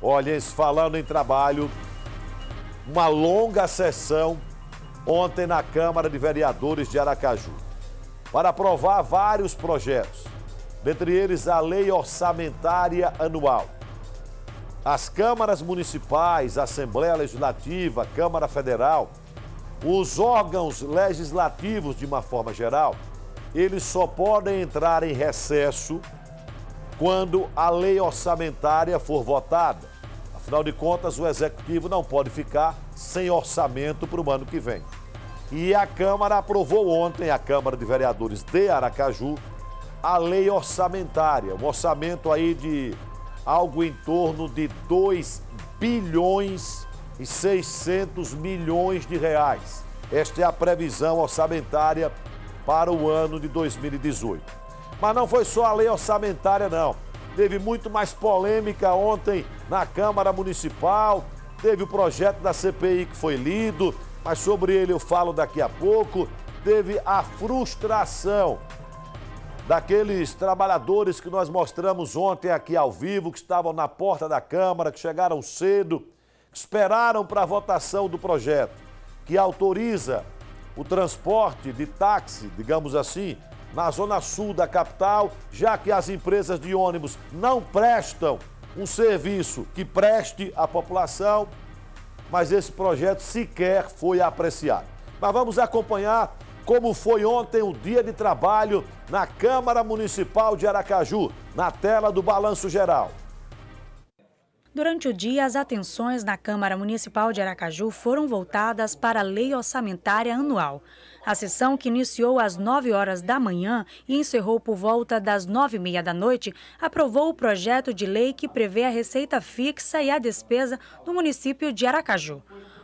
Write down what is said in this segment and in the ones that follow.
Olha, falando em trabalho, uma longa sessão ontem na Câmara de Vereadores de Aracaju para aprovar vários projetos, dentre eles a Lei Orçamentária Anual. As câmaras municipais, Assembleia Legislativa, Câmara Federal, os órgãos legislativos de uma forma geral, eles só podem entrar em recesso quando a lei orçamentária for votada. Afinal de contas, o Executivo não pode ficar sem orçamento para o ano que vem. E a Câmara aprovou ontem, a Câmara de Vereadores de Aracaju, a lei orçamentária, um orçamento aí de algo em torno de 2 bilhões e 600 milhões de reais. Esta é a previsão orçamentária para o ano de 2018. Mas não foi só a lei orçamentária, não. Teve muito mais polêmica ontem na Câmara Municipal, teve o projeto da CPI que foi lido, mas sobre ele eu falo daqui a pouco. Teve a frustração daqueles trabalhadores que nós mostramos ontem aqui ao vivo, que estavam na porta da Câmara, que chegaram cedo, que esperaram para a votação do projeto, que autoriza o transporte de táxi, digamos assim, na zona sul da capital, já que as empresas de ônibus não prestam um serviço que preste à população, mas esse projeto sequer foi apreciado. Mas vamos acompanhar como foi ontem o dia de trabalho na Câmara Municipal de Aracaju, na tela do Balanço Geral. Durante o dia, as atenções na Câmara Municipal de Aracaju foram voltadas para a Lei Orçamentária Anual. A sessão, que iniciou às 9 horas da manhã e encerrou por volta das 9h30 da noite, aprovou o projeto de lei que prevê a receita fixa e a despesa do município de Aracaju.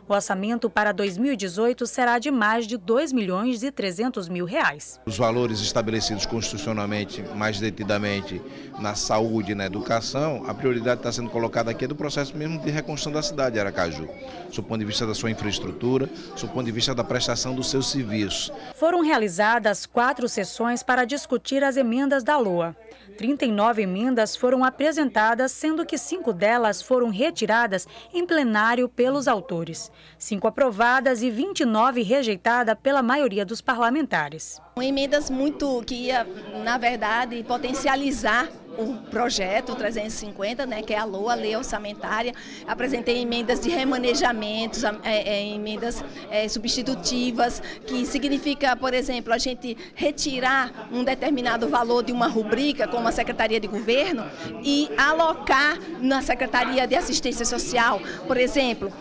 O orçamento para 2018 será de mais de 2.300.000 reais. Os valores estabelecidos constitucionalmente, mais detidamente na saúde e na educação, a prioridade está sendo colocada aqui do processo mesmo de reconstrução da cidade de Aracaju, do ponto de vista da sua infraestrutura, do ponto de vista da prestação dos seus serviços. Foram realizadas 4 sessões para discutir as emendas da LOA. 39 emendas foram apresentadas, sendo que 5 delas foram retiradas em plenário pelos autores. 5 aprovadas e 29 rejeitadas pela maioria dos parlamentares. Emendas que ia, na verdade, potencializar o projeto 350, que é a LOA, Lei Orçamentária. Apresentei emendas de remanejamentos, emendas substitutivas, que significa, por exemplo, a gente retirar um determinado valor de uma rubrica, como a Secretaria de Governo, e alocar na Secretaria de Assistência Social, por exemplo,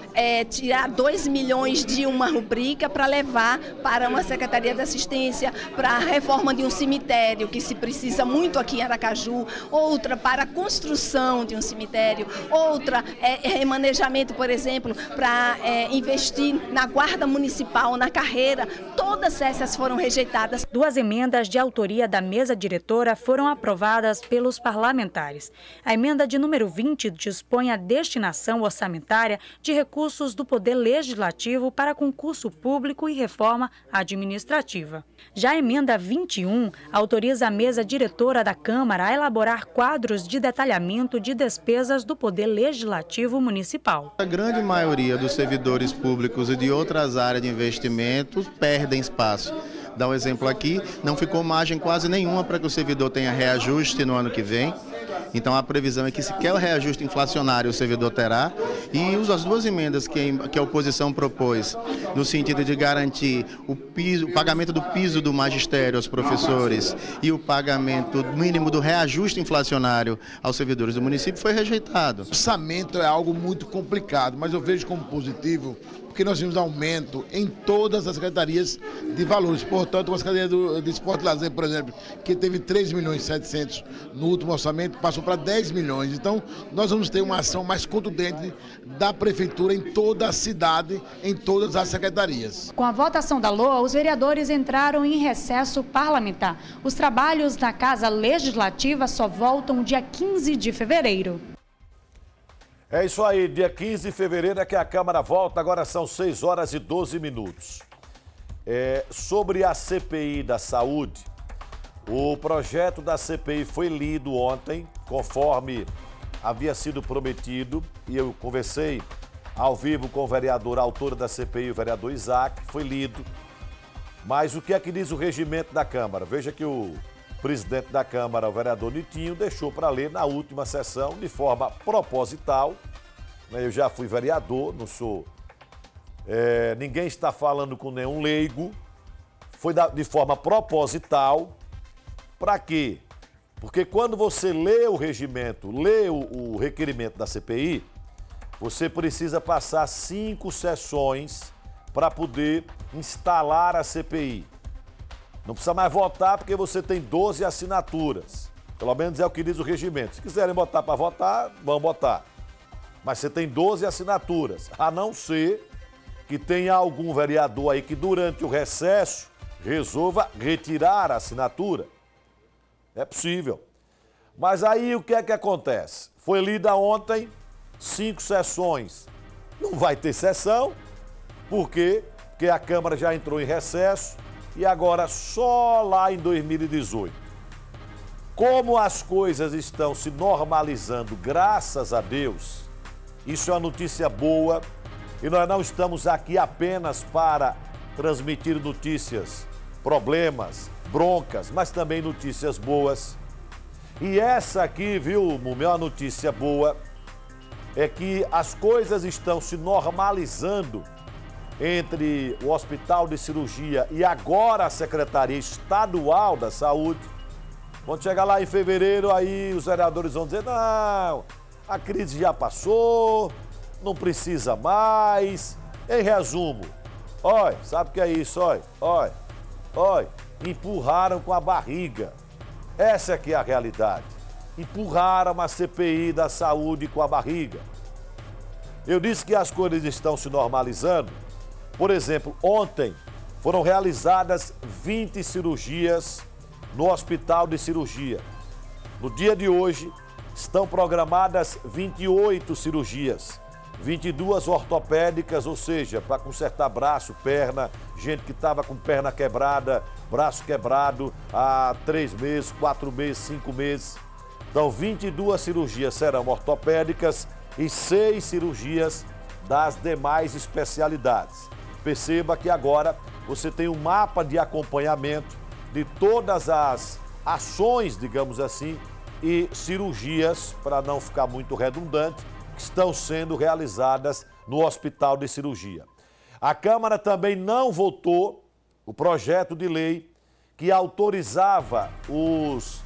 tirar 2 milhões de uma rubrica para levar para uma Secretaria de Assistência, para a reforma de um cemitério, que se precisa muito aqui em Aracaju, outra para a construção de um cemitério, outra remanejamento, por exemplo, para investir na guarda municipal, na carreira. Todas essas foram rejeitadas. 2 emendas de autoria da mesa diretora foram aprovadas pelos parlamentares. A emenda de número 20 dispõe a destinação orçamentária de recursos do Poder Legislativo para concurso público e reforma administrativa. Já a emenda 21 autoriza a mesa diretora da Câmara a elaborar quadros de detalhamento de despesas do Poder Legislativo Municipal. A grande maioria dos servidores públicos e de outras áreas de investimentos perdem espaço. Dá um exemplo aqui, não ficou margem quase nenhuma para que o servidor tenha reajuste no ano que vem. Então a previsão é que sequer o reajuste inflacionário o servidor terá. E as 2 emendas que a oposição propôs, no sentido de garantir o pagamento do piso do magistério aos professores e o pagamento mínimo do reajuste inflacionário aos servidores do município, foi rejeitado. O orçamento é algo muito complicado, mas eu vejo como positivo, porque nós temos aumento em todas as secretarias de valores. Portanto, a Secretaria de Esporte e Lazer, por exemplo, que teve 3.700.000 no último orçamento, passou para 10 milhões. Então, nós vamos ter uma ação mais contundente da Prefeitura em toda a cidade, em todas as secretarias. Com a votação da LOA, os vereadores entraram em recesso parlamentar. Os trabalhos na Casa Legislativa só voltam dia 15 de fevereiro. É isso aí, dia 15 de fevereiro é que a Câmara volta, agora são 6 horas e 12 minutos. Sobre a CPI da saúde, o projeto da CPI foi lido ontem, conforme havia sido prometido, e eu conversei ao vivo com o vereador, autor da CPI, o vereador Isaac, foi lido. Mas o que é que diz o regimento da Câmara? Veja que o presidente da Câmara, o vereador Nitinho, deixou para ler na última sessão de forma proposital. Eu já fui vereador, não sou... ninguém está falando com nenhum leigo. Foi de forma proposital. Para quê? Porque quando você lê o regimento, lê o requerimento da CPI, você precisa passar 5 sessões para poder instalar a CPI. Não precisa mais votar porque você tem 12 assinaturas. Pelo menos é o que diz o regimento. Se quiserem botar para votar, vão botar. Mas você tem 12 assinaturas, a não ser que tenha algum vereador aí que durante o recesso resolva retirar a assinatura. É possível. Mas aí o que é que acontece? Foi lida ontem 5 sessões. Não vai ter sessão. Por quê? Porque a Câmara já entrou em recesso e agora só lá em 2018. Como as coisas estão se normalizando, graças a Deus, isso é uma notícia boa e nós não estamos aqui apenas para transmitir notícias, problemas, broncas, mas também notícias boas. E essa aqui, viu, Mumê, uma notícia boa é que as coisas estão se normalizando entre o Hospital de Cirurgia e agora a Secretaria Estadual da Saúde. Quando chegar lá em fevereiro, aí os vereadores vão dizer, não, a crise já passou, não precisa mais. Em resumo, olha, sabe o que é isso? Olha, empurraram com a barriga. Essa aqui é a realidade. Empurraram a CPI da saúde com a barriga. Eu disse que as coisas estão se normalizando. Por exemplo, ontem foram realizadas 20 cirurgias no Hospital de Cirurgia. No dia de hoje, estão programadas 28 cirurgias, 22 ortopédicas, ou seja, para consertar braço, perna, gente que estava com perna quebrada, braço quebrado há 3 meses, 4 meses, 5 meses. Então, 22 cirurgias serão ortopédicas e 6 cirurgias das demais especialidades. Perceba que agora você tem um mapa de acompanhamento de todas as ações, digamos assim, e cirurgias, para não ficar muito redundante, que estão sendo realizadas no Hospital de Cirurgia. A Câmara também não votou o projeto de lei que autorizava os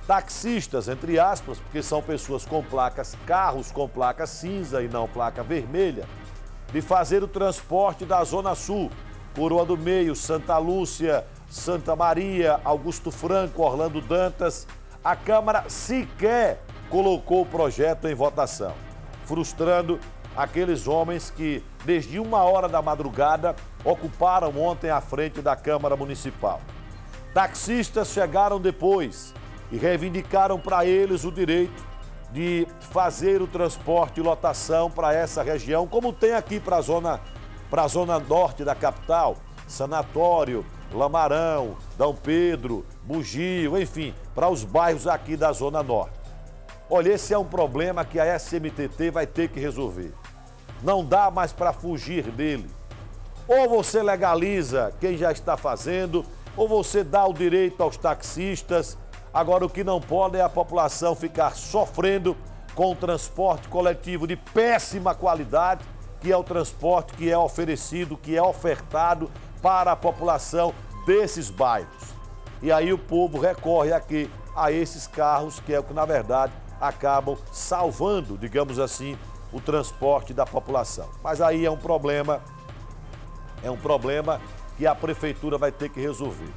taxistas, entre aspas, porque são pessoas com placas, carros com placa cinza e não placa vermelha, de fazer o transporte da Zona Sul, Coroa do Meio, Santa Lúcia, Santa Maria, Augusto Franco, Orlando Dantas. A Câmara sequer colocou o projeto em votação, frustrando aqueles homens que, desde 1h da madrugada, ocuparam ontem a frente da Câmara Municipal. Taxistas chegaram depois e reivindicaram para eles o direito de fazer o transporte e lotação para essa região, como tem aqui para a zona norte da capital, Sanatório, Lamarão, Dom Pedro, Bugio, enfim, para os bairros aqui da Zona Norte. Olha, esse é um problema que a SMTT vai ter que resolver. Não dá mais para fugir dele. Ou você legaliza quem já está fazendo, ou você dá o direito aos taxistas. Agora, o que não pode é a população ficar sofrendo com o transporte coletivo de péssima qualidade, que é o transporte que é oferecido, que é ofertado para a população desses bairros. E aí o povo recorre aqui a esses carros, que é o que, na verdade, acabam salvando, digamos assim, o transporte da população. Mas aí é um problema que a prefeitura vai ter que resolver.